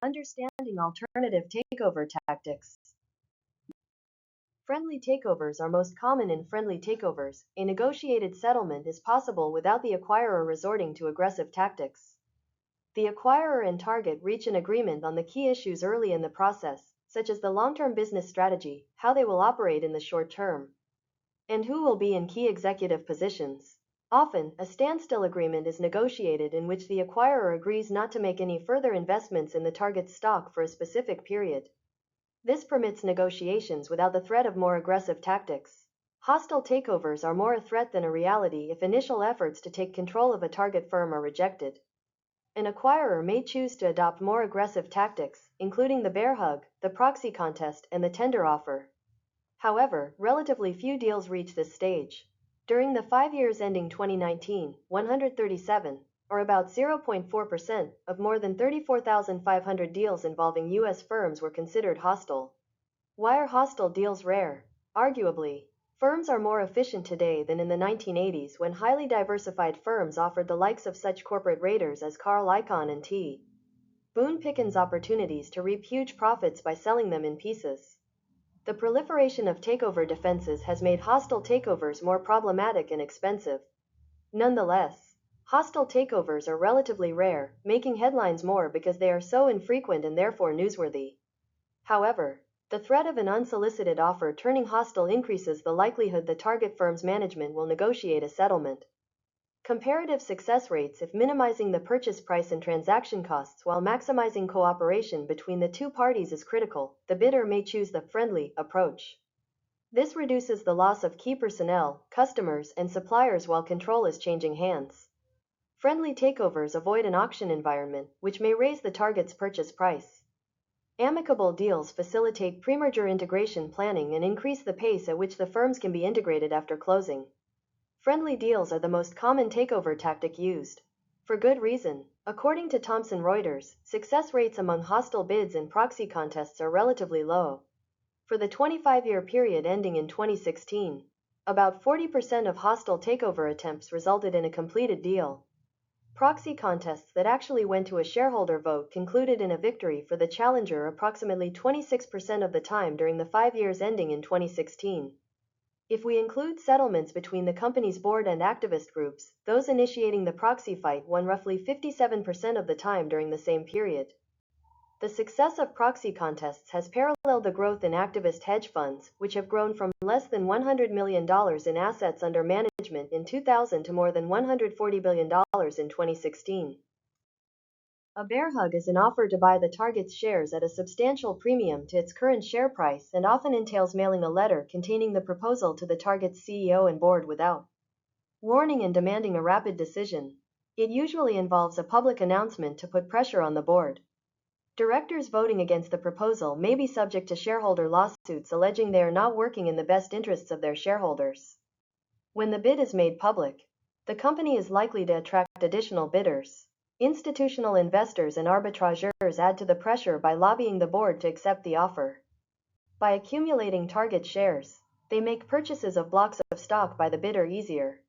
Understanding alternative takeover tactics. Friendly takeovers are most common. In friendly takeovers, a negotiated settlement is possible without the acquirer resorting to aggressive tactics. The acquirer and target reach an agreement on the key issues early in the process, such as the long-term business strategy, how they will operate in the short term, and who will be in key executive positions. Often, a standstill agreement is negotiated in which the acquirer agrees not to make any further investments in the target's stock for a specific period. This permits negotiations without the threat of more aggressive tactics. Hostile takeovers are more a threat than a reality if initial efforts to take control of a target firm are rejected. An acquirer may choose to adopt more aggressive tactics, including the bear hug, the proxy contest, and the tender offer. However, relatively few deals reach this stage. During the 5 years ending 2019, 137, or about 0.4%, of more than 34,500 deals involving U.S. firms were considered hostile. Why are hostile deals rare? Arguably, firms are more efficient today than in the 1980s when highly diversified firms offered the likes of such corporate raiders as Carl Icahn and T. Boone Pickens opportunities to reap huge profits by selling them in pieces. The proliferation of takeover defenses has made hostile takeovers more problematic and expensive. Nonetheless, hostile takeovers are relatively rare, making headlines more because they are so infrequent and therefore newsworthy. However, the threat of an unsolicited offer turning hostile increases the likelihood the target firm's management will negotiate a settlement. Comparative success rates. If minimizing the purchase price and transaction costs while maximizing cooperation between the two parties is critical, the bidder may choose the friendly approach. This reduces the loss of key personnel, customers, and suppliers while control is changing hands. Friendly takeovers avoid an auction environment, which may raise the target's purchase price. Amicable deals facilitate pre-merger integration planning and increase the pace at which the firms can be integrated after closing. Friendly deals are the most common takeover tactic used. For good reason. According to Thomson Reuters, success rates among hostile bids and proxy contests are relatively low. For the 25-year period ending in 2016, about 40% of hostile takeover attempts resulted in a completed deal. Proxy contests that actually went to a shareholder vote concluded in a victory for the challenger approximately 26% of the time during the 5 years ending in 2016. If we include settlements between the company's board and activist groups, those initiating the proxy fight won roughly 57% of the time during the same period. The success of proxy contests has paralleled the growth in activist hedge funds, which have grown from less than $100 million in assets under management in 2000 to more than $140 billion in 2016. A bear hug is an offer to buy the target's shares at a substantial premium to its current share price and often entails mailing a letter containing the proposal to the target's CEO and board without warning and demanding a rapid decision. It usually involves a public announcement to put pressure on the board. Directors voting against the proposal may be subject to shareholder lawsuits alleging they are not working in the best interests of their shareholders. When the bid is made public, the company is likely to attract additional bidders. Institutional investors and arbitrageurs add to the pressure by lobbying the board to accept the offer. By accumulating target shares, they make purchases of blocks of stock by the bidder easier.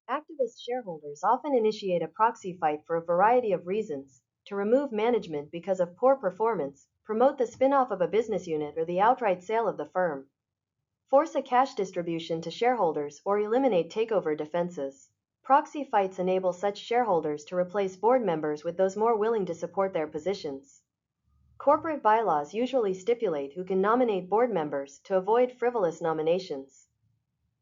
Activist shareholders often initiate a proxy fight for a variety of reasons: to remove management because of poor performance, promote the spin-off of a business unit or the outright sale of the firm, force a cash distribution to shareholders, or eliminate takeover defenses. Proxy fights enable such shareholders to replace board members with those more willing to support their positions. Corporate bylaws usually stipulate who can nominate board members to avoid frivolous nominations.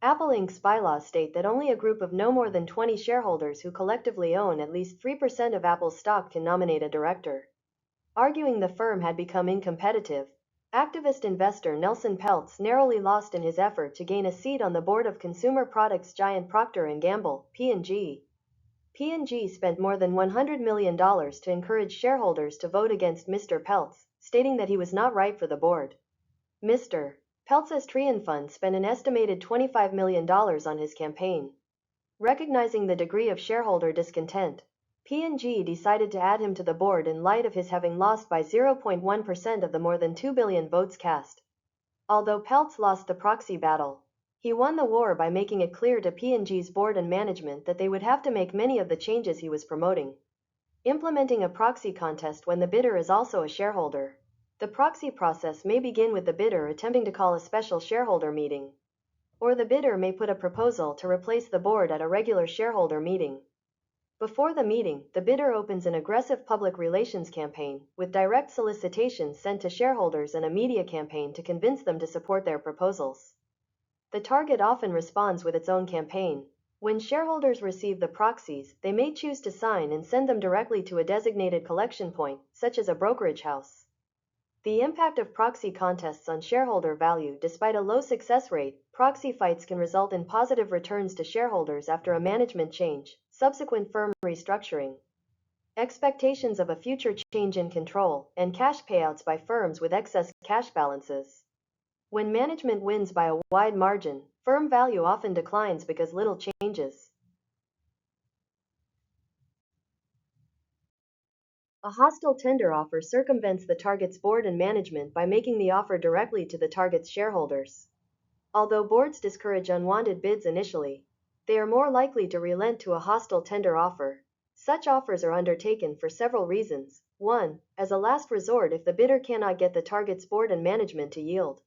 Apple Inc.'s bylaws state that only a group of no more than 20 shareholders who collectively own at least 3% of Apple's stock can nominate a director. Arguing the firm had become incompetitive, activist investor Nelson Peltz narrowly lost in his effort to gain a seat on the board of consumer products giant Procter & Gamble, P&G. P&G spent more than $100 million to encourage shareholders to vote against Mr. Peltz, stating that he was not right for the board. Mr. Peltz's Trian Fund spent an estimated $25 million on his campaign. Recognizing the degree of shareholder discontent, P&G decided to add him to the board in light of his having lost by 0.1% of the more than 2 billion votes cast. Although Peltz lost the proxy battle, he won the war by making it clear to P&G's board and management that they would have to make many of the changes he was promoting. Implementing a proxy contest when the bidder is also a shareholder. The proxy process may begin with the bidder attempting to call a special shareholder meeting, or the bidder may put a proposal to replace the board at a regular shareholder meeting. Before the meeting, the bidder opens an aggressive public relations campaign, with direct solicitations sent to shareholders and a media campaign to convince them to support their proposals. The target often responds with its own campaign. When shareholders receive the proxies, they may choose to sign and send them directly to a designated collection point, such as a brokerage house. The impact of proxy contests on shareholder value. Despite a low success rate, proxy fights can result in positive returns to shareholders after a management change, subsequent firm restructuring, expectations of a future change in control, and cash payouts by firms with excess cash balances. When management wins by a wide margin, firm value often declines because little changes. A hostile tender offer circumvents the target's board and management by making the offer directly to the target's shareholders. Although boards discourage unwanted bids initially, they are more likely to relent to a hostile tender offer. Such offers are undertaken for several reasons. 1. As a last resort if the bidder cannot get the target's board and management to yield.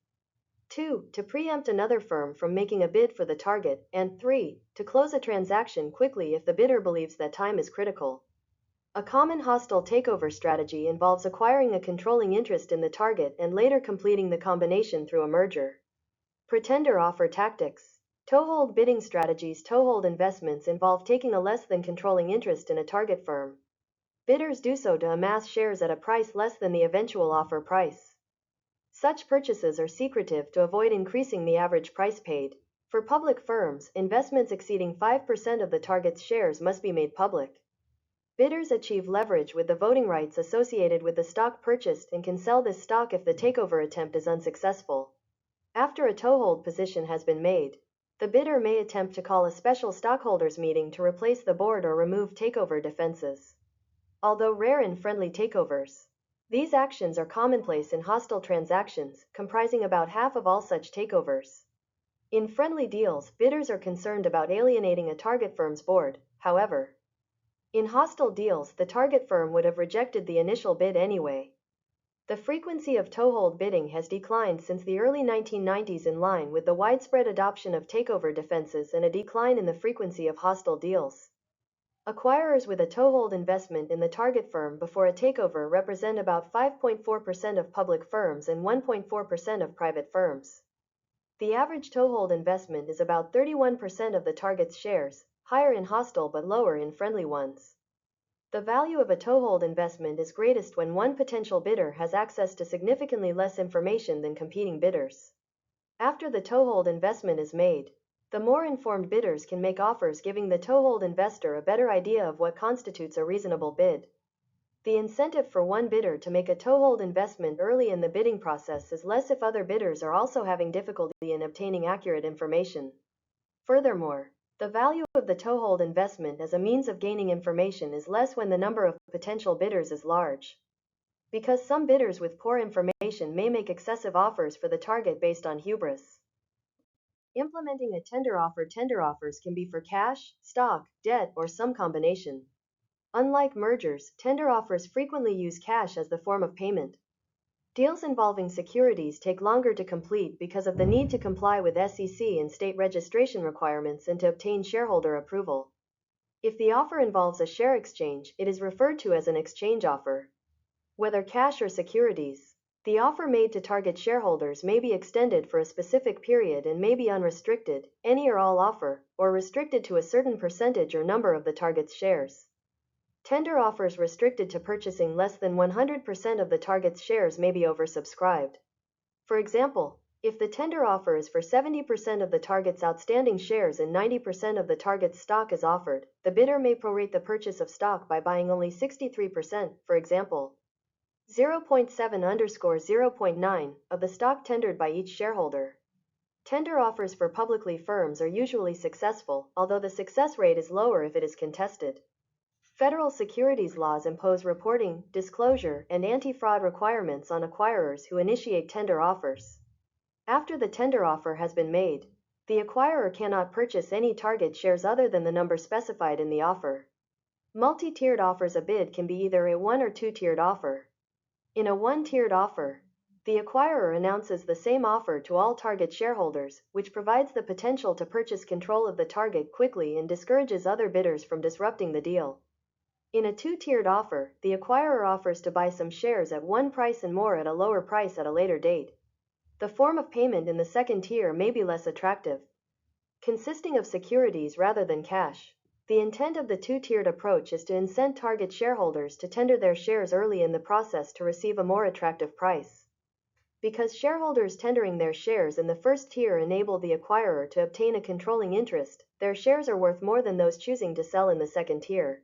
2. To preempt another firm from making a bid for the target. And 3. To close a transaction quickly if the bidder believes that time is critical. A common hostile takeover strategy involves acquiring a controlling interest in the target and later completing the combination through a merger. Pretender offer tactics. Toehold bidding strategies. Toehold investments involve taking a less than controlling interest in a target firm. Bidders do so to amass shares at a price less than the eventual offer price. Such purchases are secretive to avoid increasing the average price paid. For public firms, investments exceeding 5% of the target's shares must be made public. Bidders achieve leverage with the voting rights associated with the stock purchased and can sell this stock if the takeover attempt is unsuccessful. After a toehold position has been made, the bidder may attempt to call a special stockholders meeting to replace the board or remove takeover defenses. Although rare in friendly takeovers, these actions are commonplace in hostile transactions, comprising about half of all such takeovers. In friendly deals, bidders are concerned about alienating a target firm's board. However, in hostile deals, the target firm would have rejected the initial bid anyway. The frequency of toehold bidding has declined since the early 1990s in line with the widespread adoption of takeover defenses and a decline in the frequency of hostile deals. Acquirers with a toehold investment in the target firm before a takeover represent about 5.4% of public firms and 1.4% of private firms. The average toehold investment is about 31% of the target's shares, higher in hostile but lower in friendly ones. The value of a toehold investment is greatest when one potential bidder has access to significantly less information than competing bidders. After the toehold investment is made, the more informed bidders can make offers giving the toehold investor a better idea of what constitutes a reasonable bid. The incentive for one bidder to make a toehold investment early in the bidding process is less if other bidders are also having difficulty in obtaining accurate information. Furthermore, the value of the toehold investment as a means of gaining information is less when the number of potential bidders is large. Because some bidders with poor information may make excessive offers for the target based on hubris. Implementing a tender offer. Tender offers can be for cash, stock, debt, or some combination. Unlike mergers, tender offers frequently use cash as the form of payment. Deals involving securities take longer to complete because of the need to comply with SEC and state registration requirements and to obtain shareholder approval. If the offer involves a share exchange, it is referred to as an exchange offer. Whether cash or securities, the offer made to target shareholders may be extended for a specific period and may be unrestricted, any or all offer, or restricted to a certain percentage or number of the target's shares. Tender offers restricted to purchasing less than 100% of the target's shares may be oversubscribed. For example, if the tender offer is for 70% of the target's outstanding shares and 90% of the target's stock is offered, the bidder may prorate the purchase of stock by buying only 63%, for example, 0.7_0.9 of the stock tendered by each shareholder. Tender offers for publicly firms are usually successful, although the success rate is lower if it is contested. Federal securities laws impose reporting, disclosure, and anti-fraud requirements on acquirers who initiate tender offers. After the tender offer has been made, the acquirer cannot purchase any target shares other than the number specified in the offer. Multi-tiered offers. A bid can be either a one or two-tiered offer. In a one-tiered offer, the acquirer announces the same offer to all target shareholders, which provides the potential to purchase control of the target quickly and discourages other bidders from disrupting the deal. In a two-tiered offer, the acquirer offers to buy some shares at one price and more at a lower price at a later date. The form of payment in the second tier may be less attractive, consisting of securities rather than cash. The intent of the two-tiered approach is to incent target shareholders to tender their shares early in the process to receive a more attractive price. Because shareholders tendering their shares in the first tier enable the acquirer to obtain a controlling interest, their shares are worth more than those choosing to sell in the second tier.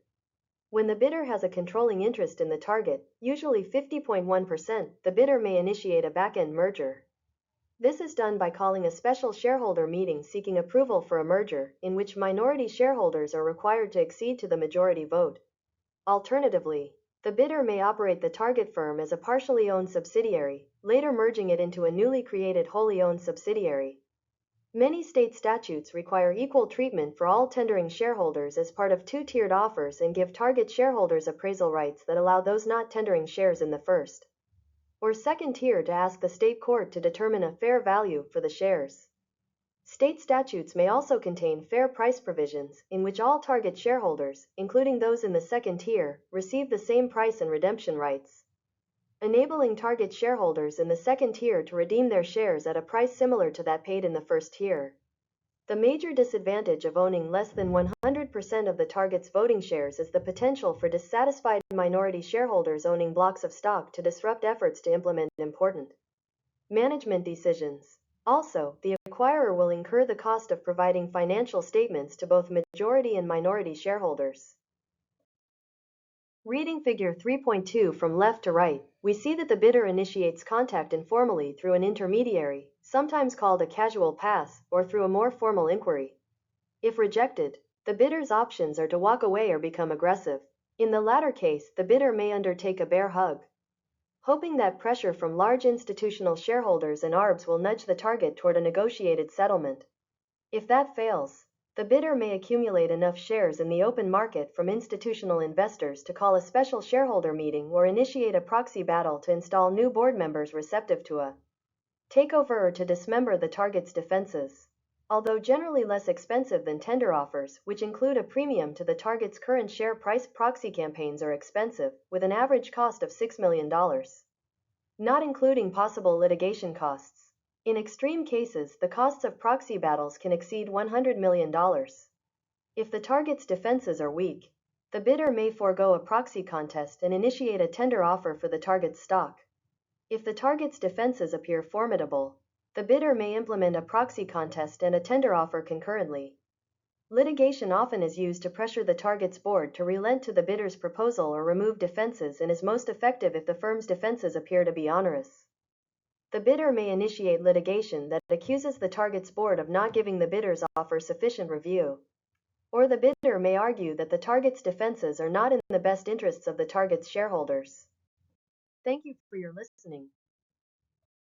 When the bidder has a controlling interest in the target, usually 50.1%, the bidder may initiate a back-end merger. This is done by calling a special shareholder meeting seeking approval for a merger, in which minority shareholders are required to accede to the majority vote. Alternatively, the bidder may operate the target firm as a partially owned subsidiary, later merging it into a newly created wholly owned subsidiary. Many state statutes require equal treatment for all tendering shareholders as part of two-tiered offers and give target shareholders appraisal rights that allow those not tendering shares in the first or second tier to ask the state court to determine a fair value for the shares. State statutes may also contain fair price provisions, in which all target shareholders, including those in the second tier, receive the same price and redemption rights, enabling target shareholders in the second tier to redeem their shares at a price similar to that paid in the first tier. The major disadvantage of owning less than 100% of the target's voting shares is the potential for dissatisfied minority shareholders owning blocks of stock to disrupt efforts to implement important management decisions. Also, the acquirer will incur the cost of providing financial statements to both majority and minority shareholders. Reading Figure 3.2 from left to right, we see that the bidder initiates contact informally through an intermediary, sometimes called a casual pass, or through a more formal inquiry. If rejected, the bidder's options are to walk away or become aggressive. In the latter case, the bidder may undertake a bear hug, hoping that pressure from large institutional shareholders and ARBs will nudge the target toward a negotiated settlement. If that fails, the bidder may accumulate enough shares in the open market from institutional investors to call a special shareholder meeting or initiate a proxy battle to install new board members receptive to a takeover or to dismember the target's defenses. Although generally less expensive than tender offers, which include a premium to the target's current share price, proxy campaigns are expensive, with an average cost of $6 million, not including possible litigation costs. In extreme cases, the costs of proxy battles can exceed $100 million. If the target's defenses are weak, the bidder may forego a proxy contest and initiate a tender offer for the target's stock. If the target's defenses appear formidable, the bidder may implement a proxy contest and a tender offer concurrently. Litigation often is used to pressure the target's board to relent to the bidder's proposal or remove defenses and is most effective if the firm's defenses appear to be onerous. The bidder may initiate litigation that accuses the target's board of not giving the bidder's offer sufficient review. Or the bidder may argue that the target's defenses are not in the best interests of the target's shareholders. Thank you for your listening.